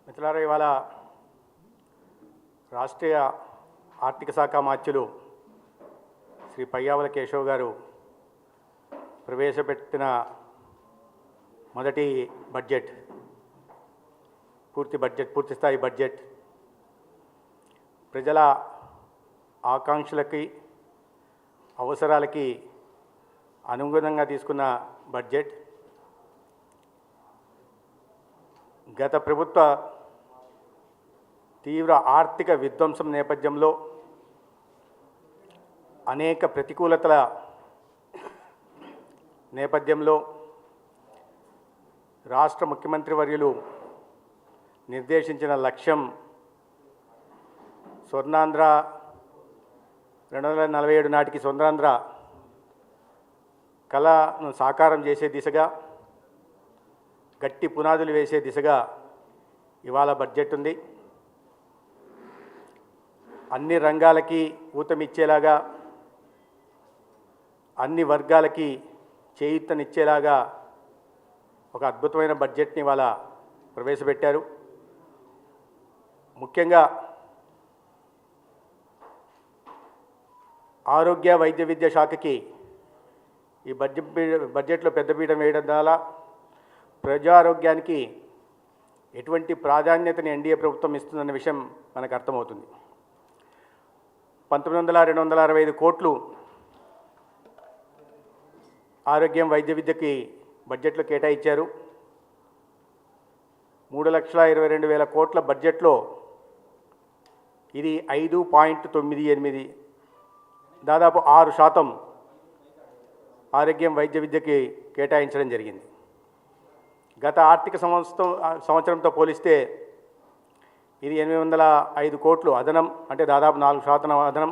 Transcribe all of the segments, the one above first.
మిత్రులారా, ఇవాళ రాష్ట్రీయ ఆర్థిక శాఖ మాత్యులు శ్రీ పయ్యావుల కేశవ్ గారు ప్రవేశపెట్టిన మొదటి బడ్జెట్, పూర్తి స్థాయి బడ్జెట్ ప్రజల ఆకాంక్షలకి అవసరాలకి అనుగుణంగా తీసుకున్న బడ్జెట్. గత ప్రభుత్వ తీవ్ర ఆర్థిక విధ్వంసం నేపథ్యంలో అనేక ప్రతికూలతల నేపథ్యంలో రాష్ట్ర ముఖ్యమంత్రి వర్యులు నిర్దేశించిన లక్ష్యం స్వర్ణాంధ్ర 2047 నాటికి స్వర్ణాంధ్ర కళను సాకారం చేసే దిశగా, గట్టి పునాదులు వేసే దిశగా ఇవాళ బడ్జెట్ ఉంది. అన్ని రంగాలకి ఊతమిచ్చేలాగా, అన్ని వర్గాలకి చేయూతనిచ్చేలాగా ఒక అద్భుతమైన బడ్జెట్ని ఇవాళ ప్రవేశపెట్టారు. ముఖ్యంగా ఆరోగ్య వైద్య విద్య శాఖకి ఈ బడ్జెట్లో పెద్దపీట వేయడం ద్వారా ప్రజారోగ్యానికి ఎటువంటి ప్రాధాన్యతని ఎన్డీఏ ప్రభుత్వం ఇస్తుందన్న విషయం మనకు అర్థమవుతుంది. 265 కోట్లు ఆరోగ్యం వైద్య విద్యకి బడ్జెట్లో కేటాయించారు. 3,22,000 కోట్ల బడ్జెట్లో ఇది 5.98, దాదాపు 6% ఆరోగ్యం వైద్య విద్యకి కేటాయించడం జరిగింది. గత ఆర్థిక సంవత్సరంతో పోలిస్తే ఇది 805 కోట్లు అదనం, అంటే దాదాపు 4% అదనం.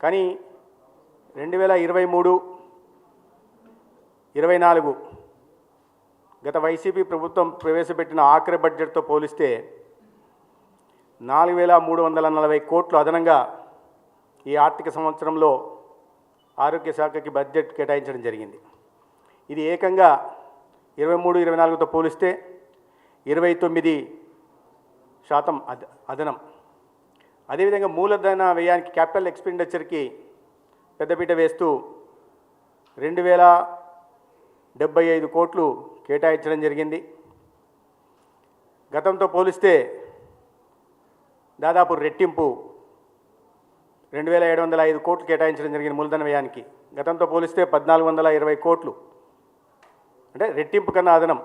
కానీ 2023-24 గత వైసీపీ ప్రభుత్వం ప్రవేశపెట్టిన ఆఖరి బడ్జెట్తో పోలిస్తే 4,340 కోట్లు అదనంగా ఈ ఆర్థిక సంవత్సరంలో ఆరోగ్య శాఖకి బడ్జెట్ కేటాయించడం జరిగింది. ఇది ఏకంగా 23-24తో పోలిస్తే 29% అదనం. అదేవిధంగా మూలధన వ్యయానికి, క్యాపిటల్ ఎక్స్పెండిచర్కి పెద్దపీట వేస్తూ 2,075 కోట్లు కేటాయించడం జరిగింది. గతంతో పోలిస్తే దాదాపు రెట్టింపు, 2,705 కోట్లు కేటాయించడం జరిగింది మూలధన వ్యయానికి. గతంతో పోలిస్తే 1,420 కోట్లు, అంటే రెట్టింపు కన్నా అదనం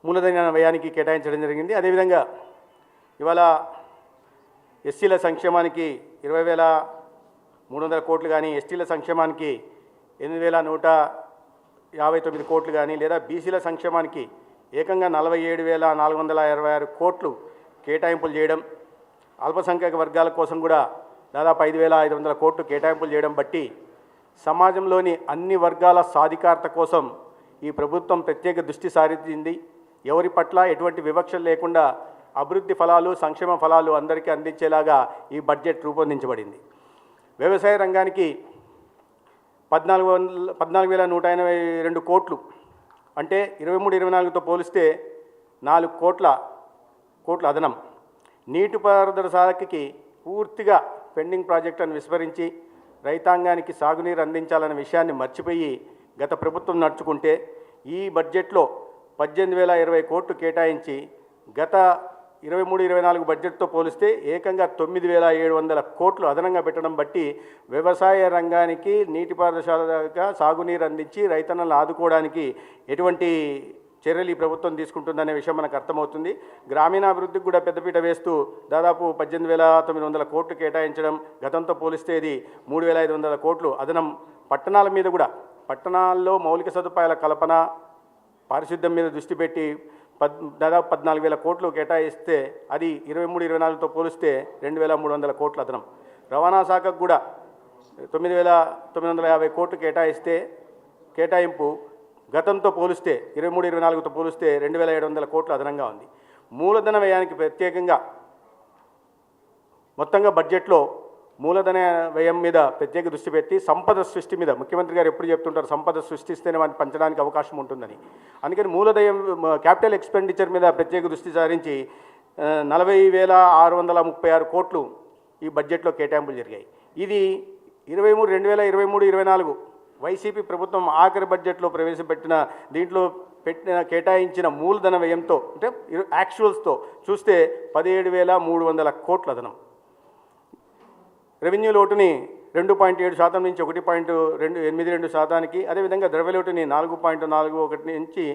మూలధన వ్యయానికి కేటాయించడం జరిగింది. అదేవిధంగా ఇవాళ ఎస్సీల సంక్షేమానికి 20,300 కోట్లు కానీ, ఎస్టీల సంక్షేమానికి 8,159 కోట్లు కానీ, లేదా బీసీల సంక్షేమానికి ఏకంగా 47,426 కోట్లు కేటాయింపులు చేయడం, అల్పసంఖ్యాక వర్గాల కోసం కూడా దాదాపు 5,500 కోట్లు కేటాయింపులు చేయడం బట్టి సమాజంలోని అన్ని వర్గాల సాధికారత కోసం ఈ ప్రభుత్వం ప్రత్యేక దృష్టి సారించింది. ఎవరి పట్ల ఎటువంటి వివక్ష లేకుండా అభివృద్ధి ఫలాలు, సంక్షేమ ఫలాలు అందరికీ అందించేలాగా ఈ బడ్జెట్ రూపొందించబడింది. వ్యవసాయ రంగానికి 14,182 కోట్లు, అంటే 23-24తో పోలిస్తే 4 కోట్ల అదనం. నీటిపారుదల శాఖకి పూర్తిగా పెండింగ్ ప్రాజెక్టులను విస్మరించి రైతాంగానికి సాగునీరు అందించాలనే విషయాన్ని మర్చిపోయి గత ప్రభుత్వం నడుచుకుంటే ఈ బడ్జెట్లో 18,020 కోట్లు కేటాయించి గత 23-24 బడ్జెట్తో పోలిస్తే ఏకంగా 9,700 కోట్లు అదనంగా పెట్టడం బట్టి వ్యవసాయ రంగానికి నీటిపారుదల శాఖ సాగునీరు అందించి రైతన్నలను ఆదుకోవడానికి ఎటువంటి చర్యలు ఈ ప్రభుత్వం తీసుకుంటుందనే విషయం మనకు అర్థమవుతుంది. గ్రామీణాభివృద్ధికి కూడా పెద్దపీట వేస్తూ దాదాపు 18,900 కోట్లు కేటాయించడం, గతంతో పోలిస్తే ఇది 3,500 కోట్లు అదనం. పట్టణాల మీద కూడా, పట్టణాల్లో మౌలిక సదుపాయాల కల్పన, పారిశుద్ధ్యం మీద దృష్టి పెట్టి దాదాపు 14,000 కోట్లు కేటాయిస్తే అది 23-24తో పోలిస్తే 2,300 కోట్లు అదనం. రవాణా శాఖకు కూడా 9,950 కోట్లు కేటాయింపు గతంతో పోలిస్తే 23-24తో పోలిస్తే 2,700 కోట్లు అదనంగా ఉంది. మూలధన వ్యయానికి ప్రత్యేకంగా మొత్తంగా బడ్జెట్లో మూలధన వ్యయం మీద ప్రత్యేక దృష్టి పెట్టి సంపద సృష్టి మీద ముఖ్యమంత్రి గారు ఎప్పుడు చెప్తుంటారు సంపద సృష్టిస్తేనే వాటిని పంచడానికి అవకాశం ఉంటుందని. అందుకని మూలధయం క్యాపిటల్ ఎక్స్పెండిచర్ మీద ప్రత్యేక దృష్టి సారించి 40,636 కోట్లు ఈ బడ్జెట్లో కేటాయింపులు జరిగాయి. ఇది 2023-24 వైసీపీ ప్రభుత్వం ఆఖరి బడ్జెట్లో ప్రవేశపెట్టిన దీంట్లో కేటాయించిన మూలధన వ్యయంతో అంటే యాక్చువల్స్తో చూస్తే 17,300 కోట్ల అదనం. రెవెన్యూ లోటుని 2.7% నుంచి 1.82%, అదేవిధంగా ద్రవ్యలోటుని 4.41 నుంచి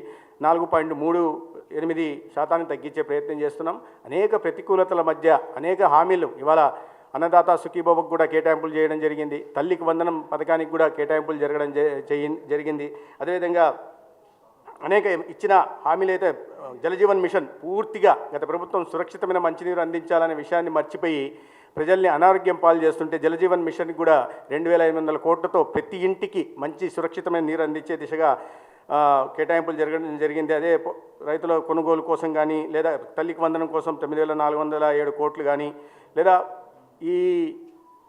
4.38% తగ్గించే ప్రయత్నం చేస్తున్నాం. అనేక ప్రతికూలతల మధ్య అనేక హామీలు ఇవాళ అన్నదాత సుఖీభవకు కూడా కేటాయింపులు చేయడం జరిగింది. తల్లికి వందనం పథకానికి కూడా కేటాయింపులు జరగడం జరిగింది. అదేవిధంగా అనేక ఇచ్చిన హామీలు అయితే జలజీవన్ మిషన్ పూర్తిగా గత ప్రభుత్వం సురక్షితమైన మంచినీరు అందించాలనే విషయాన్ని మర్చిపోయి ప్రజల్ని అనారోగ్యం పాలు చేస్తుంటే జలజీవన్ మిషన్కి కూడా 2,500 కోట్లతో ప్రతి ఇంటికి మంచి సురక్షితమైన నీరు అందించే దిశగా కేటాయింపులు జరగడం జరిగింది. అదే రైతుల కొనుగోలు కోసం కానీ లేదా తల్లికి వందనం కోసం 9,407 కోట్లు కానీ లేదా ఈ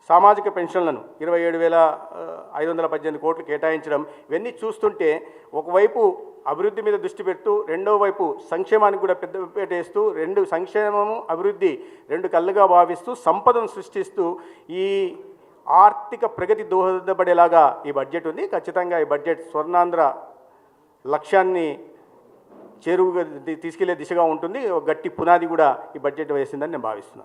సామాజిక పెన్షన్లను 27,518 కోట్లు కేటాయించడం ఇవన్నీ చూస్తుంటే ఒకవైపు అభివృద్ధి మీద దృష్టి పెడుతూ రెండో వైపు సంక్షేమానికి కూడా పెద్దపీట వేస్తూ సంక్షేమము అభివృద్ధి రెండు కళ్ళుగా భావిస్తూ సంపదను సృష్టిస్తూ ఈ ఆర్థిక ప్రగతి దోహదపడేలాగా ఈ బడ్జెట్ ఉంది. ఖచ్చితంగా ఈ బడ్జెట్ స్వర్ణాంధ్ర లక్ష్యాన్ని చేరువుగా తీసుకెళ్లే దిశగా ఉంటుంది. ఒక గట్టి పునాది కూడా ఈ బడ్జెట్ వేసిందని నేను భావిస్తున్నాను.